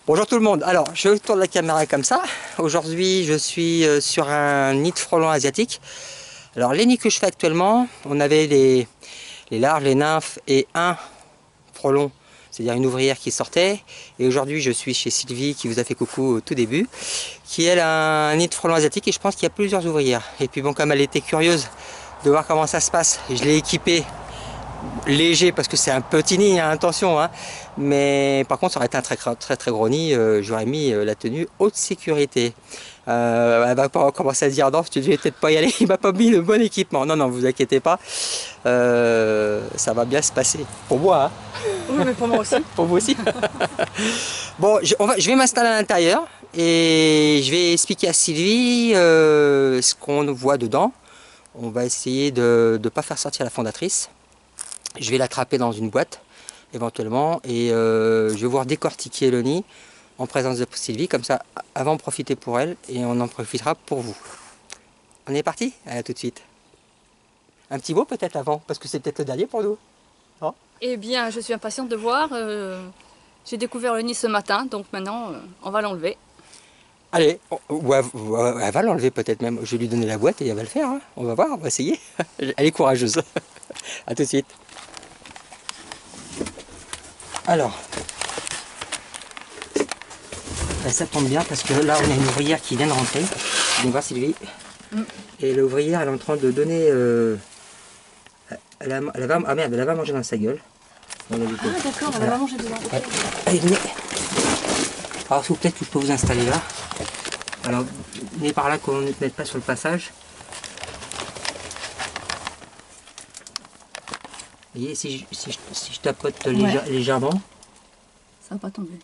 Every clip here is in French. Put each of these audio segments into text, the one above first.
Bonjour tout le monde, alors je tourne la caméra comme ça. Aujourd'hui je suis sur un nid de frelons asiatique. Alors les nids que je fais actuellement, on avait les larves, les nymphes et un frelon, c'est-à-dire une ouvrière qui sortait. Et aujourd'hui je suis chez Sylvie qui vous a fait coucou au tout début, qui elle a un nid de frelons asiatique et je pense qu'il y a plusieurs ouvrières. Et puis bon, comme elle était curieuse de voir comment ça se passe, je l'ai équipé léger parce que c'est un petit nid, hein, attention, hein. Mais par contre ça aurait été un très gros nid, j'aurais mis la tenue haute sécurité. Elle va pas commencer à dire non, tu devais peut-être pas y aller, il m'a pas mis le bon équipement. Non, non, vous inquiétez pas, ça va bien se passer. Pour moi, hein. Oui, mais pour moi aussi. Pour vous aussi. Bon, je vais m'installer à l'intérieur et je vais expliquer à Sylvie ce qu'on voit dedans. On va essayer de ne pas faire sortir la fondatrice. Je vais l'attraper dans une boîte éventuellement et je vais voir décortiquer le nid en présence de Sylvie, comme ça avant de profiter pour elle et on en profitera pour vous. On est parti? À tout de suite. Un petit mot peut-être avant, parce que c'est peut-être le dernier pour nous. Non? Eh bien, je suis impatiente de voir. J'ai découvert le nid ce matin, donc maintenant, on va l'enlever. Allez, elle va l'enlever peut-être même. Je vais lui donner la boîte et elle va le faire, hein. On va voir, on va essayer. Elle est courageuse. À tout de suite. Alors, ça tombe bien parce que là on a une ouvrière qui vient de rentrer. Viens voir Sylvie. Et l'ouvrière elle est en train de donner... ah merde, elle va manger dans sa gueule. Ah d'accord, elle va manger dedans. Ouais. Allez, venez. Alors peut-être que je peux vous installer là. Alors, venez par là qu'on ne se mette pas sur le passage. Vous voyez, si je tapote légèrement. Ça va pas tomber.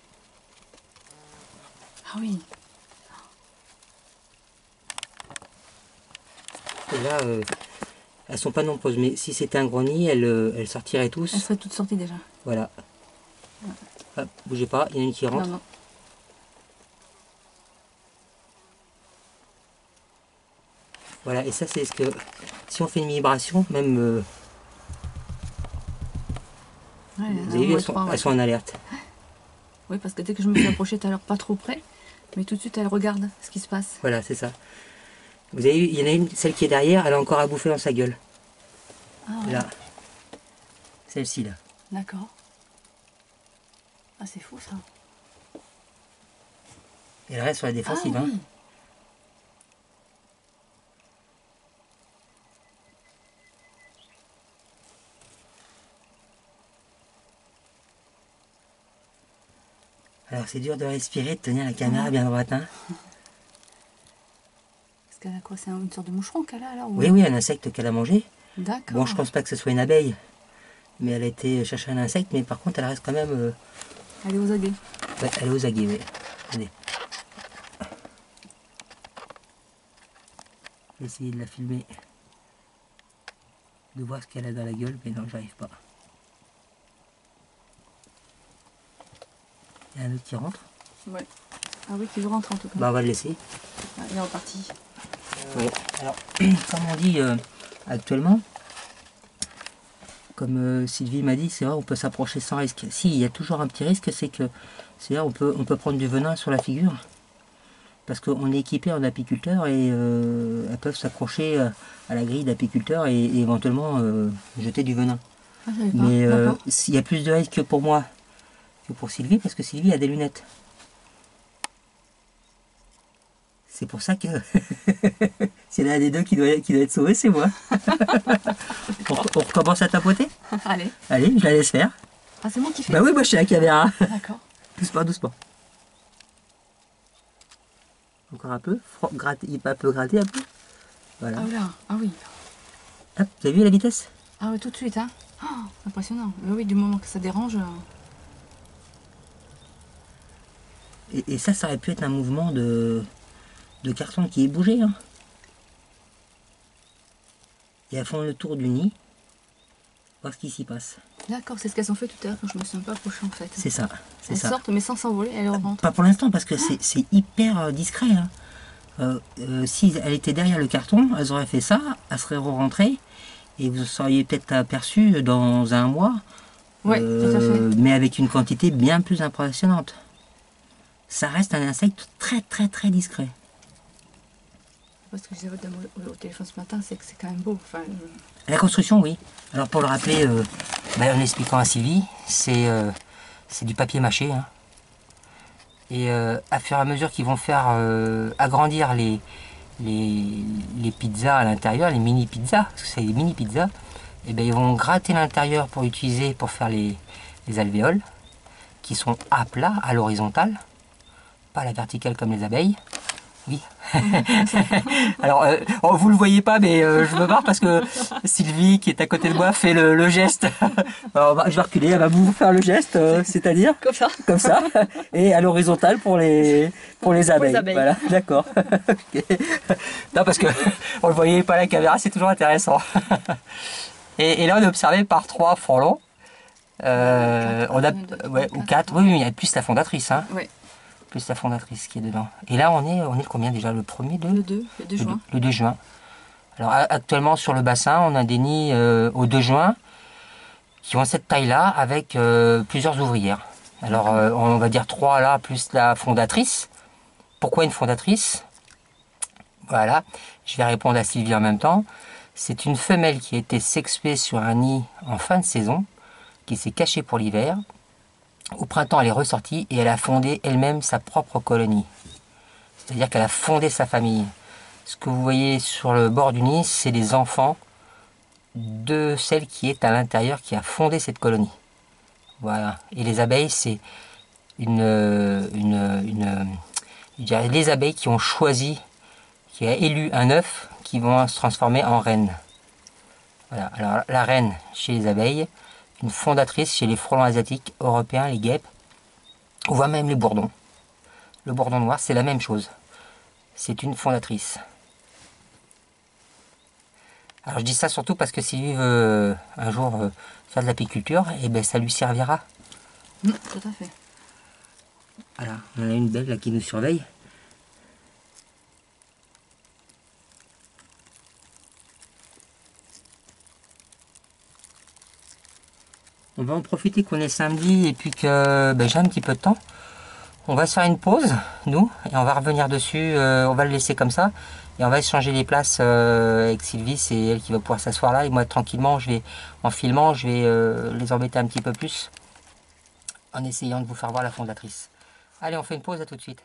Ah oui. Et là, elles sont pas nombreuses, mais si c'était un gros nid, elles sortiraient tous. Elles seraient toutes sorties déjà. Voilà. Hop, bougez pas, il y en a une qui rentre. Non, non. Voilà, et ça c'est ce que... Si on fait une vibration, même... Ouais, vous avez vu, elles sont en alerte. Oui, parce que dès que je me suis approchée tout à l'heure, pas trop près, mais tout de suite, elle regarde ce qui se passe. Voilà, c'est ça. Vous avez vu, il y en a une, celle qui est derrière, elle a encore à bouffer dans sa gueule. Ah ouais. Là. Celle-ci, là. D'accord. Ah, c'est fou, ça. Et elle reste sur la défensive, ah, hein. Oui. Alors c'est dur de respirer, de tenir la caméra bien droite, hein. Parce qu'elle a quoi? C'est une sorte de moucheron qu'elle a, alors? Oui, oui, un insecte qu'elle a mangé. D'accord. Bon, je pense pas que ce soit une abeille, mais elle a été chercher un insecte, mais par contre elle reste quand même... Elle est aux aguets. Ouais, elle est aux aguets, oui. Attendez. Je vais essayer de la filmer, de voir ce qu'elle a dans la gueule, mais non, j'arrive pas. Il y a un autre qui rentre. Ouais. Ah oui, qui rentre en tout cas. Bah on va le laisser. Ah, il est reparti. Oui. Alors, comme on dit actuellement, comme Sylvie m'a dit, c'est vrai, on peut s'approcher sans risque. Si, il y a toujours un petit risque, c'est que c'est là on peut prendre du venin sur la figure. Parce qu'on est équipé en apiculteur et elles peuvent s'accrocher à la grille d'apiculteur et éventuellement jeter du venin. Ah, j'avais pas. Mais D'accord. il y a plus de risque pour moi que pour Sylvie, parce que Sylvie a des lunettes. C'est pour ça que s'il y en a des deux qui doit être sauvé, c'est moi. On recommence à tapoter? Allez. Allez, je la laisse faire. Ah, c'est moi qui fais? Bah oui, moi je suis à la caméra. D'accord. Doucement, doucement. Encore un peu. Gratter, il peut gratter un peu. Voilà. Ah là, ah oui. Hop, vous avez vu la vitesse? Ah oui, tout de suite, hein. Oh, impressionnant. Mais oui, du moment que ça dérange... Et ça aurait pu être un mouvement de carton qui est bougé, hein. Et elles font le tour du nid, voir ce qui s'y passe. D'accord, c'est ce qu'elles ont fait tout à l'heure quand je me suis un peu approchée en fait. C'est ça, c'est Elles ça. sortent mais sans s'envoler, elles rentrent. Pas pour l'instant parce que c'est hyper discret, hein. Si elle était derrière le carton, elles auraient fait ça, elles seraient rentrées et vous seriez peut-être aperçu dans un mois, Oui, tout à fait. mais avec une quantité bien plus impressionnante. ça reste un insecte très discret. Parce que je disais au téléphone ce matin, c'est que c'est quand même beau. Enfin, La construction, oui. Alors pour le rappeler, en expliquant à Sylvie, c'est du papier mâché. Hein. Et à fur et à mesure qu'ils vont faire agrandir les pizzas à l'intérieur, les mini pizzas, parce que c'est des mini pizzas, et bien ils vont gratter l'intérieur pour utiliser pour faire les alvéoles, qui sont à plat, à l'horizontale, pas à la verticale comme les abeilles. Oui. Alors, vous le voyez pas, mais je me marre parce que Sylvie, qui est à côté de moi, fait le geste. Alors, je vais reculer, elle va vous faire le geste, c'est-à-dire comme ça, et à l'horizontale pour les abeilles. Voilà, d'accord. Okay. Non, parce que on le voyait pas à la caméra, c'est toujours intéressant. Et là, on est observé par 3 frelons. On a, ou 4. Oui, il y a plus la fondatrice. Hein. Oui. Plus la fondatrice qui est dedans. Et là, on est le combien déjà? Le premier de... Le 2 juin. Le 2 juin. Alors actuellement sur le bassin, on a des nids au 2 juin qui ont cette taille-là avec plusieurs ouvrières. Alors on va dire 3 là, plus la fondatrice. Pourquoi une fondatrice? Voilà, je vais répondre à Sylvie en même temps. C'est une femelle qui a été sexuée sur un nid en fin de saison, qui s'est cachée pour l'hiver. Au printemps, elle est ressortie et elle a fondé elle-même sa propre colonie. C'est-à-dire qu'elle a fondé sa famille. Ce que vous voyez sur le bord du nid, c'est les enfants de celle qui est à l'intérieur, qui a fondé cette colonie. Voilà. Et les abeilles, c'est je dirais les abeilles qui ont choisi, qui a élu un œuf, qui vont se transformer en reine. Voilà. Alors la reine chez les abeilles, une fondatrice chez les frelons asiatiques, européens, les guêpes, on voit même les bourdons. Le bourdon noir, c'est la même chose. C'est une fondatrice. Alors je dis ça surtout parce que s'il veut un jour faire de l'apiculture, et ben ça lui servira. Tout à fait. Voilà, on a une belle là qui nous surveille. On va en profiter qu'on est samedi et puis que j'ai un petit peu de temps. On va se faire une pause, nous, et on va revenir dessus. On va le laisser comme ça. Et on va échanger les places avec Sylvie. C'est elle qui va pouvoir s'asseoir là. Et moi, tranquillement, en filmant, je vais les embêter un petit peu plus. En essayant de vous faire voir la fondatrice. Allez, on fait une pause, à tout de suite.